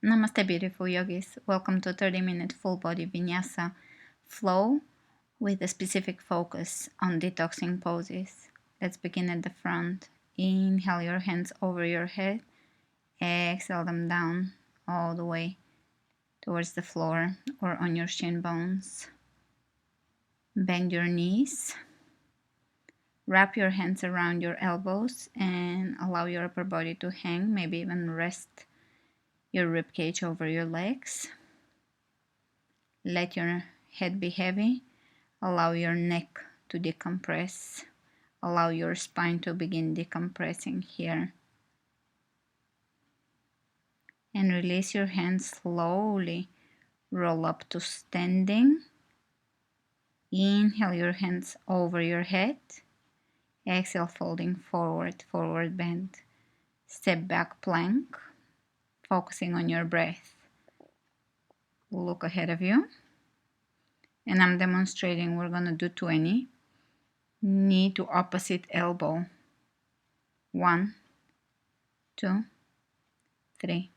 Namaste, beautiful yogis. Welcome to 30-minute full body vinyasa flow with a specific focus on detoxing poses. Let's begin at the front. Inhale your hands over your head. Exhale them down all the way towards the floor or on your shin bones. Bend your knees. Wrap your hands around your elbows and allow your upper body to hang, maybe even rest your rib cage over your legs. Let your head be heavy. Allow your neck to decompress. Allow your spine to begin decompressing here. And release your hands slowly. Roll up to standing. Inhale your hands over your head. Exhale, folding forward, forward bend. Step back, plank. Focusing on your breath. Look ahead of you. And I'm demonstrating, we're going to do 20. Knee to opposite elbow. 1, 2, 3,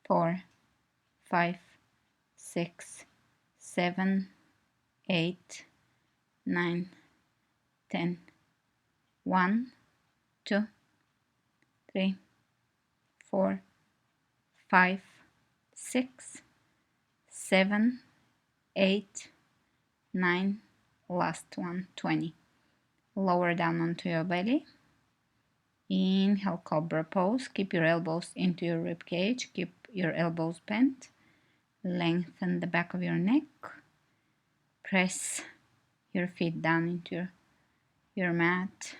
4, 5, 6, 7, 8, 9, 10. 1, 2, 3, 4, 5, 6, 7, 8, 9, last one, 20. Lower down onto your belly. Inhale, Cobra Pose. Keep your elbows into your rib cage. Keep your elbows bent. Lengthen the back of your neck. Press your feet down into your mat.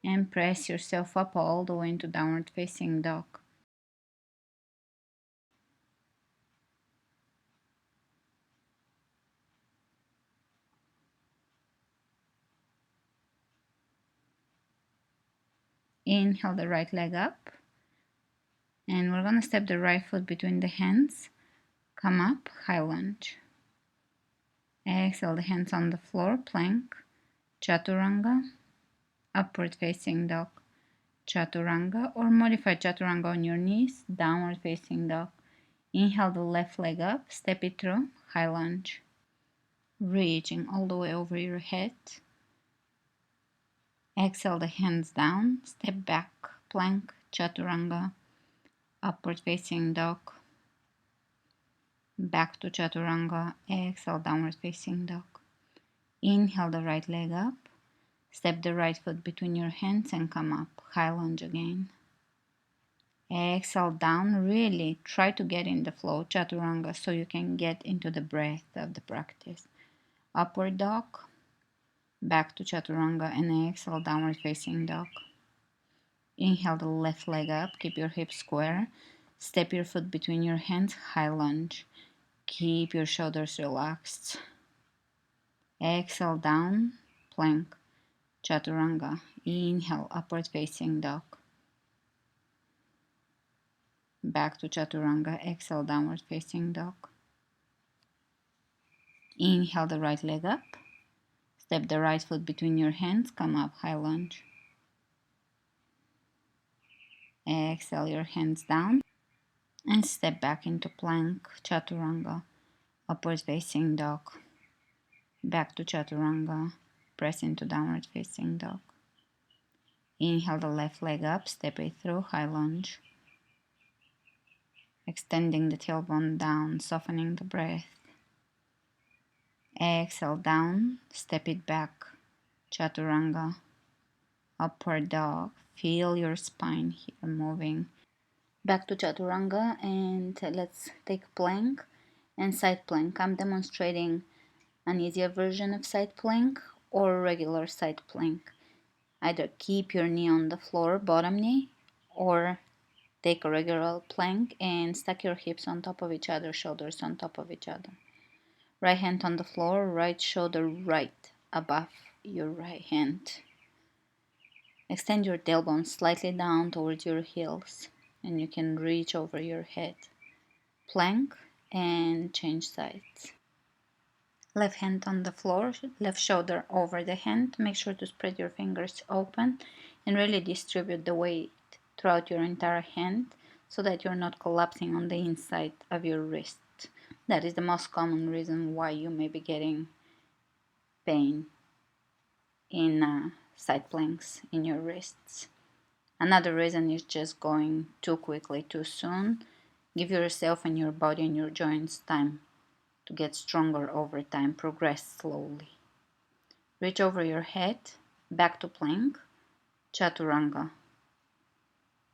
And press yourself up all the way into downward facing dog. Inhale the right leg up. And we're going to step the right foot between the hands. Come up, high lunge. Exhale the hands on the floor, plank. Chaturanga, upward facing dog. Chaturanga or modified chaturanga on your knees, downward facing dog. Inhale the left leg up, step it through, high lunge. Reaching all the way over your head. Exhale the hands down, step back, plank, chaturanga, upward facing dog. Back to chaturanga, exhale downward facing dog. Inhale the right leg up, step the right foot between your hands and come up, high lunge again. Exhale down, really try to get in the flow, chaturanga, so you can get into the breath of the practice. Upward dog. Back to chaturanga and exhale, downward facing dog. Inhale the left leg up, keep your hips square. Step your foot between your hands, high lunge. Keep your shoulders relaxed. Exhale down, plank, chaturanga. Inhale, upward facing dog. Back to chaturanga, exhale, downward facing dog. Inhale the right leg up. Step the right foot between your hands, come up, high lunge. Exhale your hands down and step back into plank, chaturanga, upward facing dog. Back to chaturanga, press into downward facing dog. Inhale the left leg up, step it through, high lunge. Extending the tailbone down, softening the breath. Exhale down, step it back, chaturanga, upward dog. Feel your spine here moving. Back to chaturanga and let's take plank and side plank. I'm demonstrating an easier version of side plank or regular side plank. Either keep your knee on the floor, bottom knee, or take a regular plank and stack your hips on top of each other, shoulders on top of each other. Right hand on the floor, right shoulder right above your right hand. Extend your tailbone slightly down towards your heels and you can reach over your head. Plank and change sides. Left hand on the floor, left shoulder over the hand. Make sure to spread your fingers open and really distribute the weight throughout your entire hand so that you're not collapsing on the inside of your wrist. That is the most common reason why you may be getting pain in side planks in your wrists. Another reason is just going too quickly, too soon. Give yourself and your body and your joints time to get stronger over time. Progress slowly. Reach over your head, back to plank, chaturanga.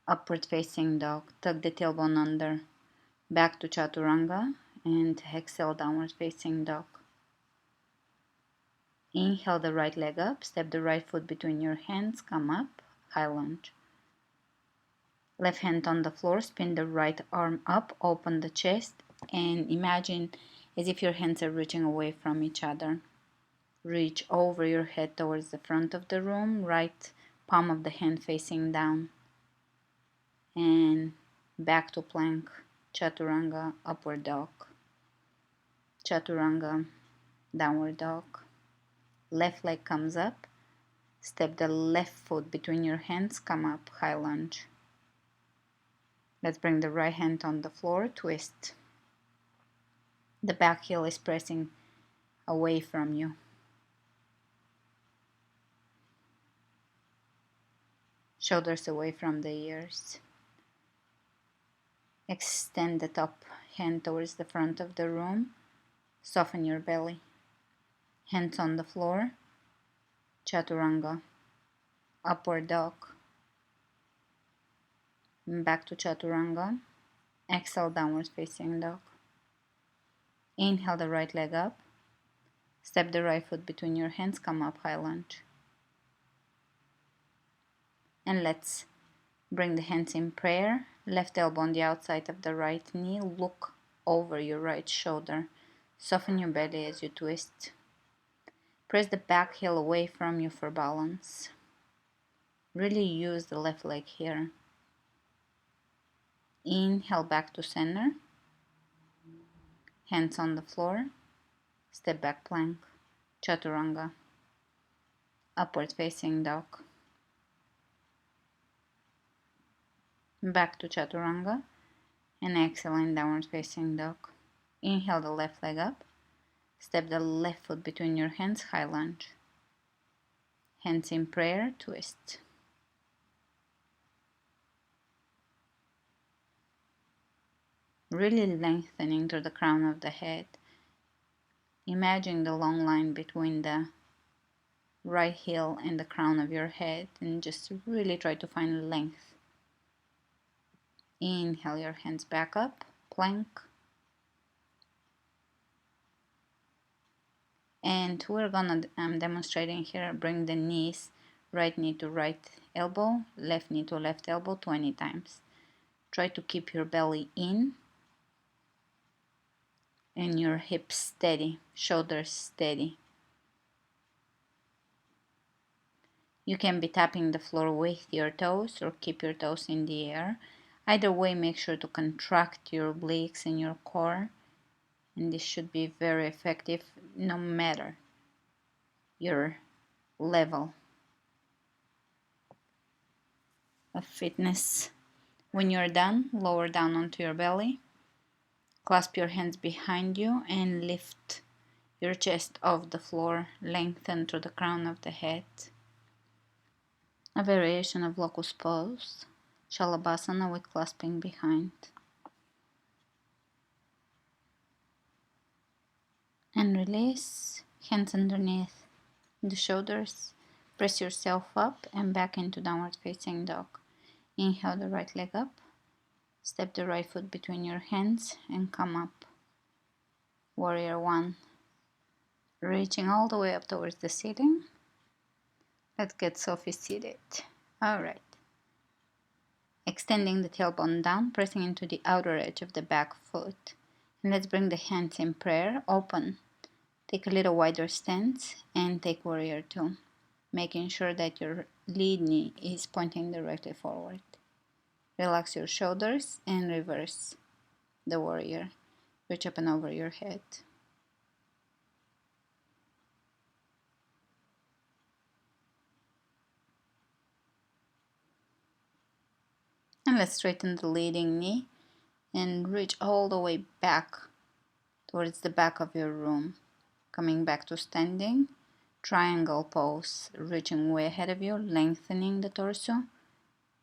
Upward facing dog. Tuck the tailbone under, back to chaturanga, and exhale, downward facing dog. Inhale the right leg up, step the right foot between your hands, come up, high lunge. Left hand on the floor, spin the right arm up, open the chest, and imagine as if your hands are reaching away from each other. Reach over your head towards the front of the room, right palm of the hand facing down. And back to plank, chaturanga, upward dog. Chaturanga, downward dog. Left leg comes up, step the left foot between your hands, come up, high lunge. Let's bring the right hand on the floor, twist. The back heel is pressing away from you. Shoulders away from the ears. Extend the top hand towards the front of the room. Soften your belly. Hands on the floor. Chaturanga. Upward dog. Back to chaturanga. Exhale, downward facing dog. Inhale the right leg up. Step the right foot between your hands, come up, high lunge. And let's bring the hands in prayer. Left elbow on the outside of the right knee. Look over your right shoulder. Soften your belly as you twist. Press the back heel away from you for balance. Really use the left leg here. Inhale back to center. Hands on the floor. Step back plank. Chaturanga. Upward facing dog. Back to chaturanga. And exhaling, downward facing dog. Inhale the left leg up. Step the left foot between your hands, high lunge. Hands in prayer, twist. Really lengthening to the crown of the head. Imagine the long line between the right heel and the crown of your head, and just really try to find length. Inhale your hands back up, plank. And we're gonna, I'm demonstrating here, bring the knees, right knee to right elbow, left knee to left elbow 20 times. Try to keep your belly in and your hips steady, shoulders steady. You can be tapping the floor with your toes or keep your toes in the air. Either way, make sure to contract your obliques and your core, and this should be very effective no matter your level of fitness. When you're done, lower down onto your belly, clasp your hands behind you and lift your chest off the floor, lengthen to the crown of the head. A variation of locust pose, Shavasana with clasping behind. And release, hands underneath the shoulders. Press yourself up and back into downward facing dog. Inhale the right leg up. Step the right foot between your hands and come up. Warrior one. Reaching all the way up towards the ceiling. Let's get Sophie seated. Alright. Extending the tailbone down, pressing into the outer edge of the back foot. And let's bring the hands in prayer, open. Take a little wider stance and take warrior two. Making sure that your lead knee is pointing directly forward. Relax your shoulders and reverse the warrior. Reach up and over your head. And let's straighten the leading knee and reach all the way back towards the back of your room. Coming back to standing, triangle pose, reaching way ahead of you, lengthening the torso,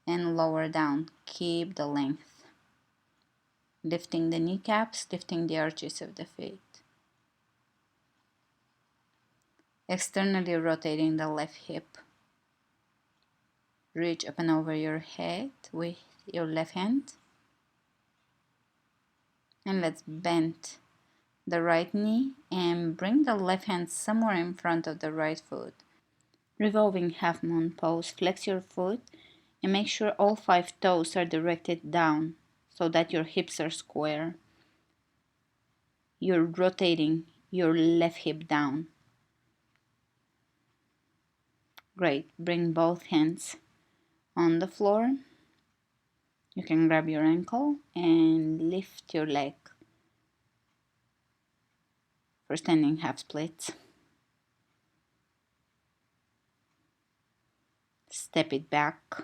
and lower down. Keep the length. Lifting the kneecaps, lifting the arches of the feet. Externally rotating the left hip. Reach up and over your head with your left hand. And let's bend the right knee and bring the left hand somewhere in front of the right foot. Revolving Halfmoon Pose. Flex your foot and make sure all 5 toes are directed down so that your hips are square. You're rotating your left hip down. Great. Bring both hands on the floor. You can grab your ankle and lift your leg for standing half splits. Step it back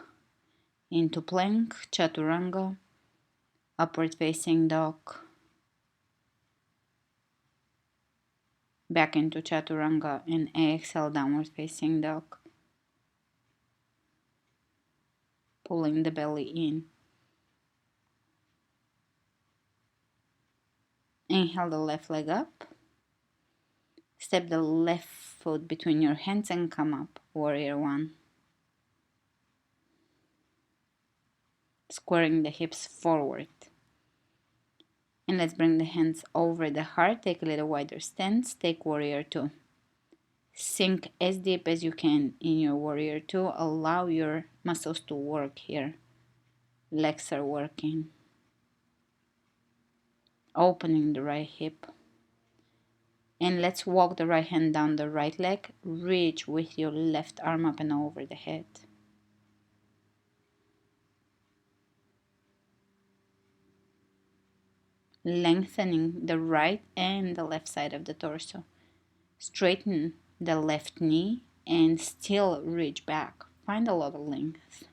into plank, chaturanga, upward facing dog, back into chaturanga, and exhale, downward facing dog, pulling the belly in. Inhale the left leg up. Step the left foot between your hands and come up, warrior one. Squaring the hips forward. And let's bring the hands over the heart. Take a little wider stance. Take warrior two. Sink as deep as you can in your warrior two. Allow your muscles to work here. Legs are working. Opening the right hip. And let's walk the right hand down the right leg. Reach with your left arm up and over the head. Lengthening the right and the left side of the torso. Straighten the left knee and still reach back. Find a lot of length.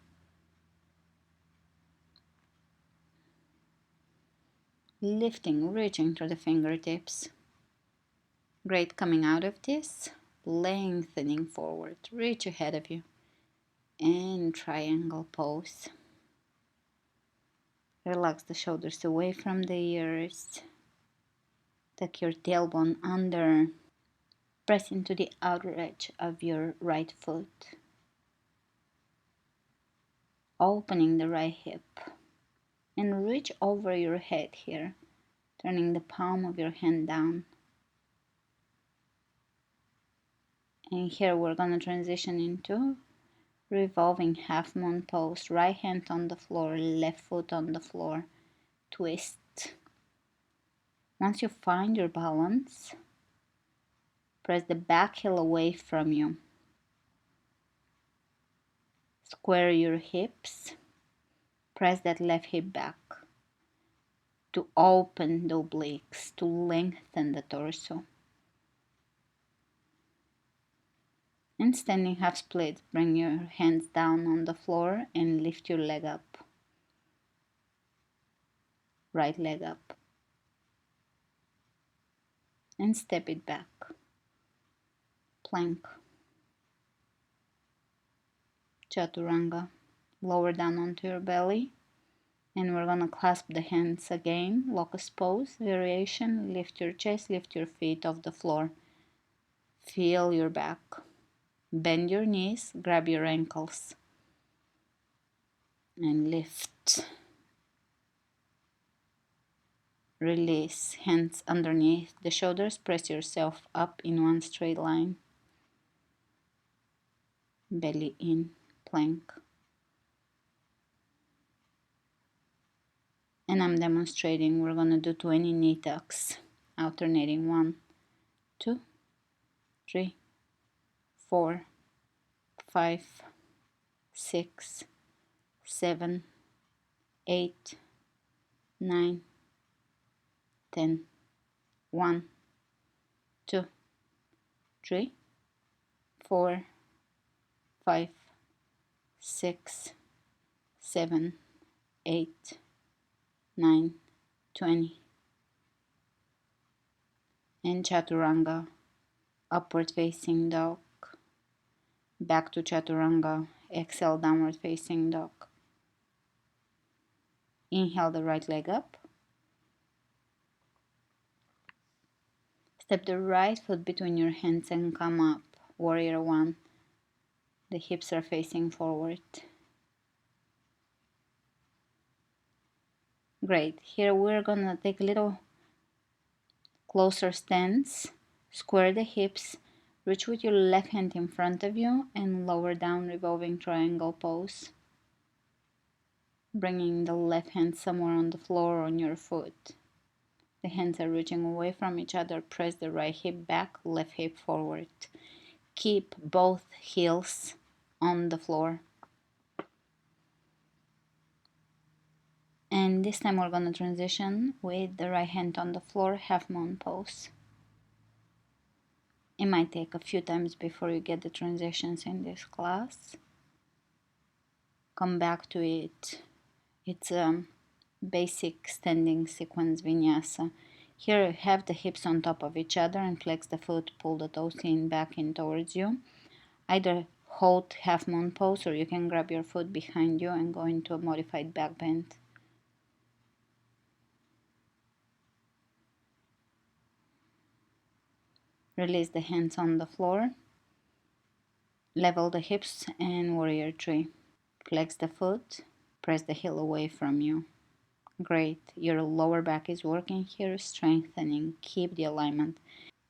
Lifting, reaching through the fingertips. Great. Coming out of this, lengthening forward. Reach ahead of you. And triangle pose. Relax the shoulders away from the ears. Tuck your tailbone under. Press into the outer edge of your right foot. Opening the right hip. And reach over your head here. Turning the palm of your hand down. And here we're going to transition into revolving Halfmoon Pose. Right hand on the floor, left foot on the floor. Twist. Once you find your balance, press the back heel away from you. Square your hips. Press that left hip back to open the obliques, to lengthen the torso. And standing half split, bring your hands down on the floor and lift your leg up. Right leg up. And step it back. Plank. Chaturanga. Lower down onto your belly. And we're going to clasp the hands again. Locust pose, variation. Lift your chest, lift your feet off the floor. Feel your back. Bend your knees, grab your ankles. And lift. Release. Hands underneath the shoulders. Press yourself up in one straight line. Belly in. Plank. And I'm demonstrating. We're going to do 20 knee tucks. Alternating 1, 2, 3, 4, 5, 6, 7, 8, 9, 10. 1, 2, 3, 4, 5, 6, 7, 8, 9, 20. And chaturanga, upward facing dog. Back to chaturanga, exhale, downward facing dog. Inhale the right leg up. Step the right foot between your hands and come up, warrior one. The hips are facing forward. Great. Here we're gonna take a little closer stance. Square the hips. Reach with your left hand in front of you and lower down, revolving triangle pose. Bringing the left hand somewhere on the floor or on your foot. The hands are reaching away from each other. Press the right hip back, left hip forward. Keep both heels on the floor. And this time we're going to transition with the right hand on the floor, Halfmoon Pose. It might take a few times before you get the transitions in this class. Come back to it. It's a basic standing sequence vinyasa. Here you have the hips on top of each other and flex the foot, pull the toes in back in towards you. Either hold Halfmoon Pose or you can grab your foot behind you and go into a modified back bend. Release the hands on the floor. Level the hips and warrior three. Flex the foot. Press the heel away from you. Great. Your lower back is working here, strengthening. Keep the alignment.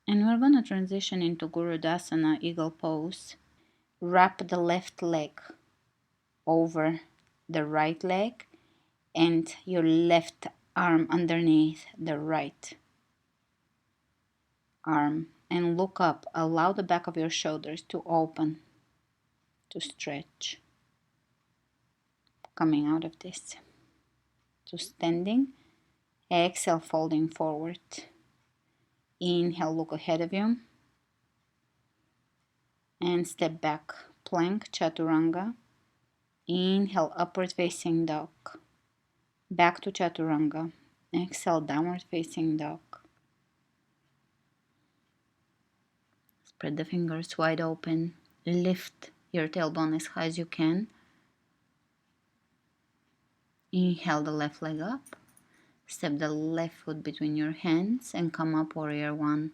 And we're going to transition into Gurudasana, eagle pose. Wrap the left leg over the right leg and your left arm underneath the right arm. And look up. Allow the back of your shoulders to open, to stretch. Coming out of this. To standing. Exhale, folding forward. Inhale, look ahead of you. And step back. Plank, chaturanga. Inhale, upward facing dog. Back to chaturanga. Exhale, downward facing dog. Spread the fingers wide open. Lift your tailbone as high as you can. Inhale the left leg up. Step the left foot between your hands and come up, warrior one.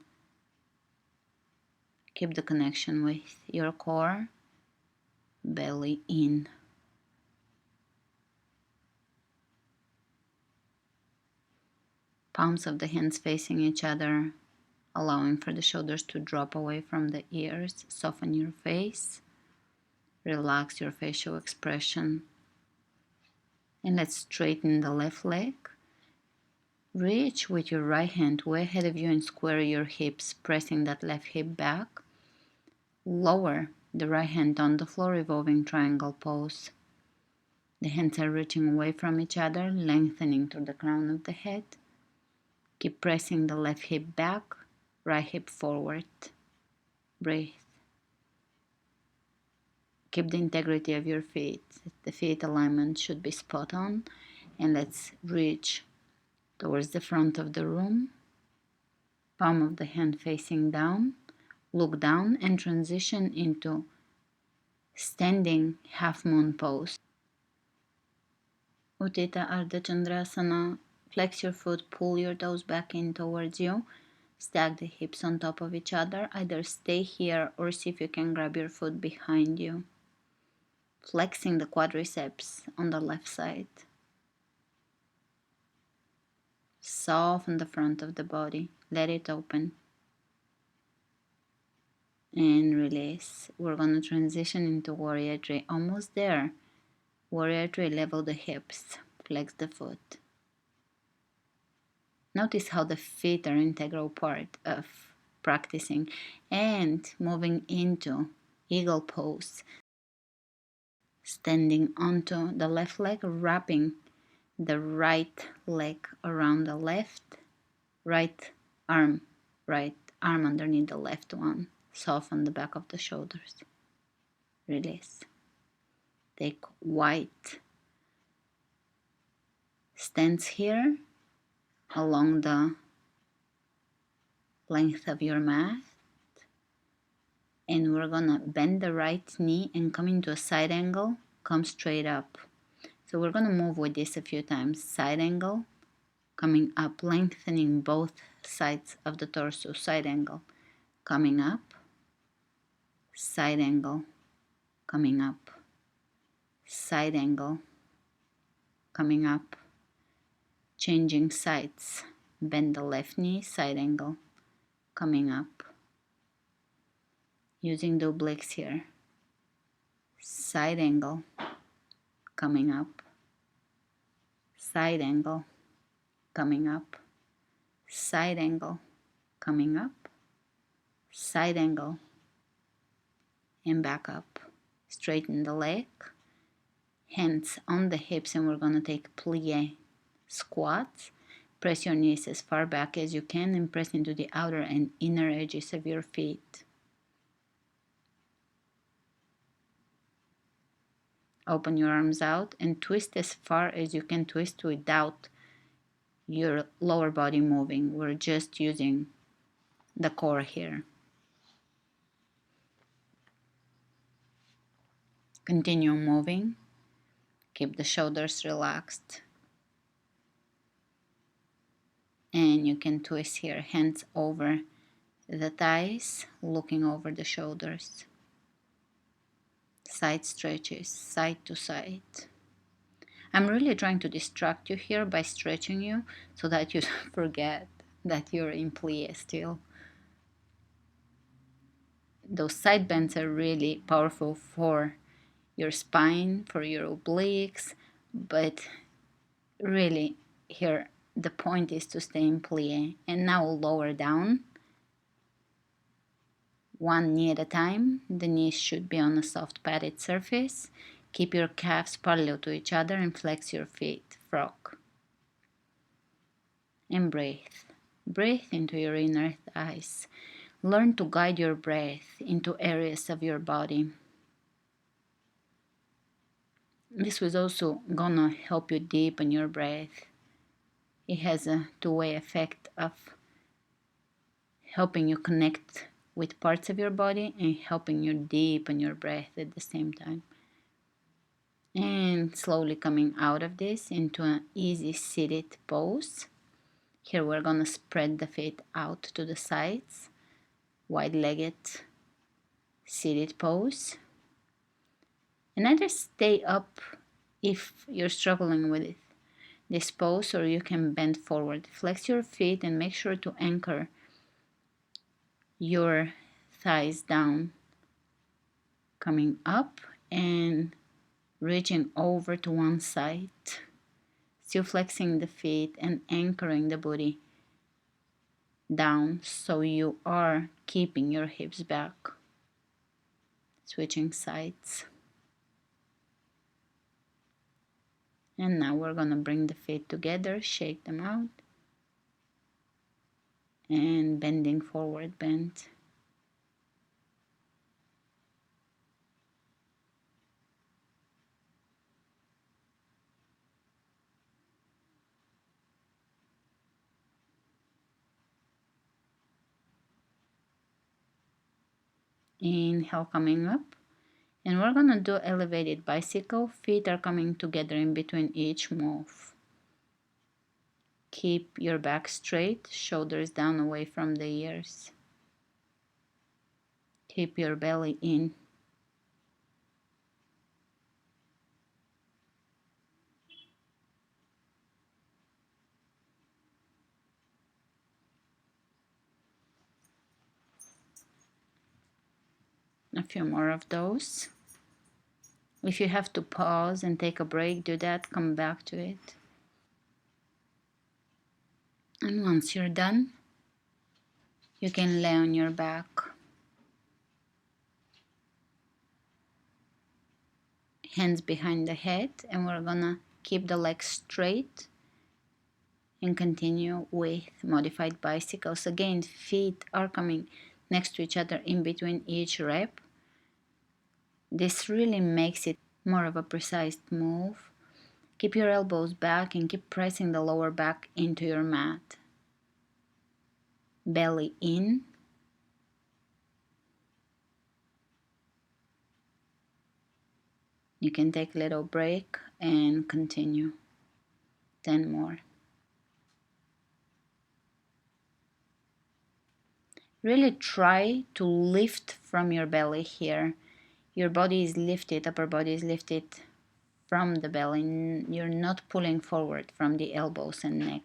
Keep the connection with your core. Belly in. Palms of the hands facing each other, allowing for the shoulders to drop away from the ears. Soften your face. Relax your facial expression. And let's straighten the left leg. Reach with your right hand way ahead of you and square your hips, pressing that left hip back. Lower the right hand on the floor, revolving triangle pose. The hands are reaching away from each other, lengthening to the crown of the head. Keep pressing the left hip back, right hip forward. Breathe. Keep the integrity of your feet. The feet alignment should be spot on. And let's reach towards the front of the room. Palm of the hand facing down. Look down and transition into standing Halfmoon Pose. Odata, Ardha, Chandrasana. Flex your foot, pull your toes back in towards you. Stack the hips on top of each other. Either stay here or see if you can grab your foot behind you. Flexing the quadriceps on the left side. Soften the front of the body. Let it open. And release. We're going to transition into warrior three. Almost there. Warrior three, level the hips. Flex the foot. Notice how the feet are an integral part of practicing. And moving into eagle pose. Standing onto the left leg, wrapping the right leg around the right arm underneath the left one. Soften the back of the shoulders. Release. Take wide Stance here along the length of your mat. And we're gonna bend the right knee and come into a side angle, come straight up. So we're gonna move with this a few times. Side angle, coming up, lengthening both sides of the torso. Side angle, coming up, side angle, coming up, side angle, coming up, changing sides. Bend the left knee, side angle, coming up. Using the obliques here. Side angle, coming up. Side angle, coming up. Side angle, coming up. Side angle, and back up. Straighten the leg. Hands on the hips, and we're going to take plie squats. Press your knees as far back as you can and press into the outer and inner edges of your feet. Open your arms out and twist as far as you can twist without your lower body moving. We're just using the core here. Continue moving. Keep the shoulders relaxed. And you can twist here, hands over the thighs, looking over the shoulders. Side stretches, side to side. I'm really trying to distract you here by stretching you so that you don't forget that you're in plie still. Those side bends are really powerful for your spine, for your obliques, but really here the point is to stay in plie. And now lower down. One knee at a time. The knees should be on a soft padded surface. Keep your calves parallel to each other and flex your feet. Frog. And breathe. Breathe into your inner thighs. Learn to guide your breath into areas of your body. This was also gonna help you deepen your breath. It has a two-way effect of helping you connect with parts of your body and helping you deepen your breath at the same time. And slowly coming out of this into an easy seated pose. Here we're gonna spread the feet out to the sides. Wide-legged seated pose. And either stay up if you're struggling with this pose, or you can bend forward. Flex your feet and make sure to anchor your thighs down, coming up and reaching over to one side, still flexing the feet and anchoring the body down so you are keeping your hips back. Switching sides. And now we're gonna bring the feet together, shake them out, and bending forward bend. Inhale, coming up. And we're gonna do elevated bicycle. Feet are coming together in between each move. Keep your back straight, shoulders down away from the ears. Keep your belly in. A few more of those. If you have to pause and take a break, do that, come back to it. And once you're done, you can lay on your back. Hands behind the head, and we're gonna keep the legs straight and continue with modified bicycles. Again, feet are coming next to each other in between each rep. This really makes it more of a precise move. Keep your elbows back and keep pressing the lower back into your mat. Belly in. You can take a little break and continue. 10 more. Really try to lift from your belly here. Your body is lifted, upper body is lifted from the belly. You're not pulling forward from the elbows and neck.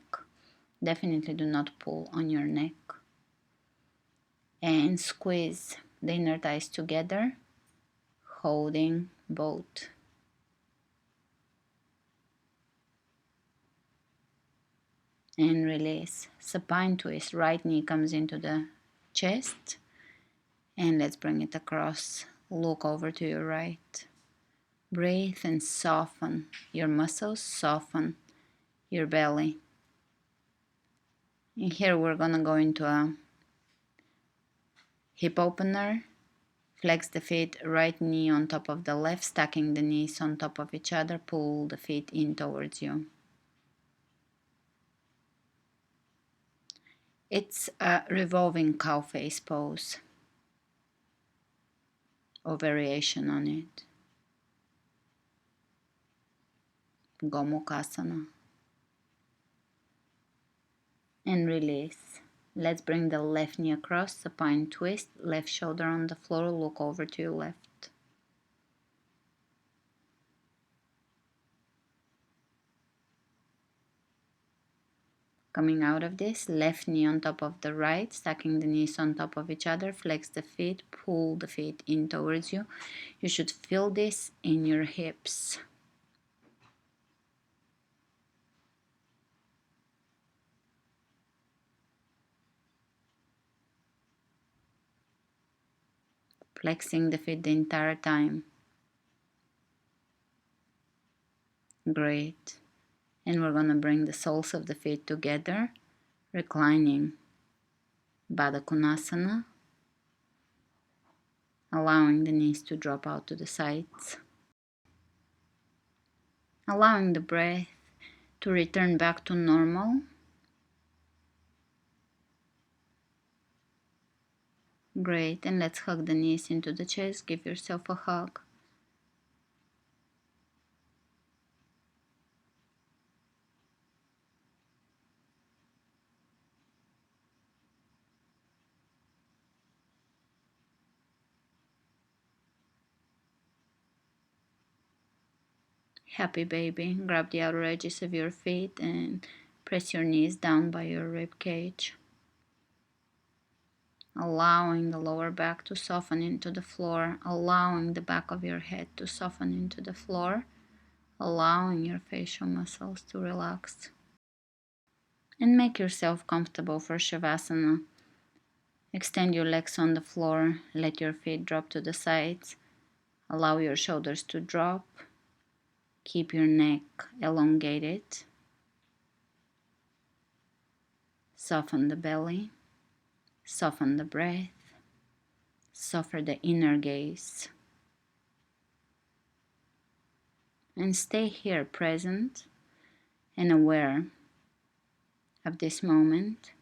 Definitely do not pull on your neck. And squeeze the inner thighs together, holding both. And release. Supine twist. Right knee comes into the chest. And let's bring it across. Look over to your right. Breathe and soften your muscles, soften your belly. And here we're gonna go into a hip opener. Flex the feet, right knee on top of the left, stacking the knees on top of each other. Pull the feet in towards you. It's a revolving cow face pose or variation on it. Konasana. And release. Let's bring the left knee across, supine twist, left shoulder on the floor, look over to your left. Coming out of this, left knee on top of the right, stacking the knees on top of each other, flex the feet, pull the feet in towards you. You should feel this in your hips. Flexing the feet the entire time. Great. And we're going to bring the soles of the feet together, reclining. Baddha Konasana. Allowing the knees to drop out to the sides. Allowing the breath to return back to normal. Great. And let's hug the knees into the chest. Give yourself a hug. Happy baby. Grab the outer edges of your feet and press your knees down by your rib cage. Allowing the lower back to soften into the floor. Allowing the back of your head to soften into the floor. Allowing your facial muscles to relax. And make yourself comfortable for Shavasana. Extend your legs on the floor. Let your feet drop to the sides. Allow your shoulders to drop. Keep your neck elongated. Soften the belly. Soften the breath. Soften the inner gaze. And stay here present and aware of this moment,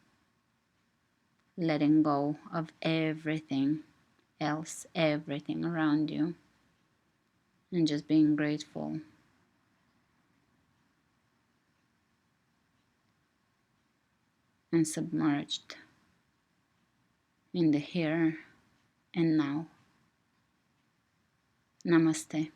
letting go of everything else, everything around you, and just being grateful. And submerged in the here and now. Namaste.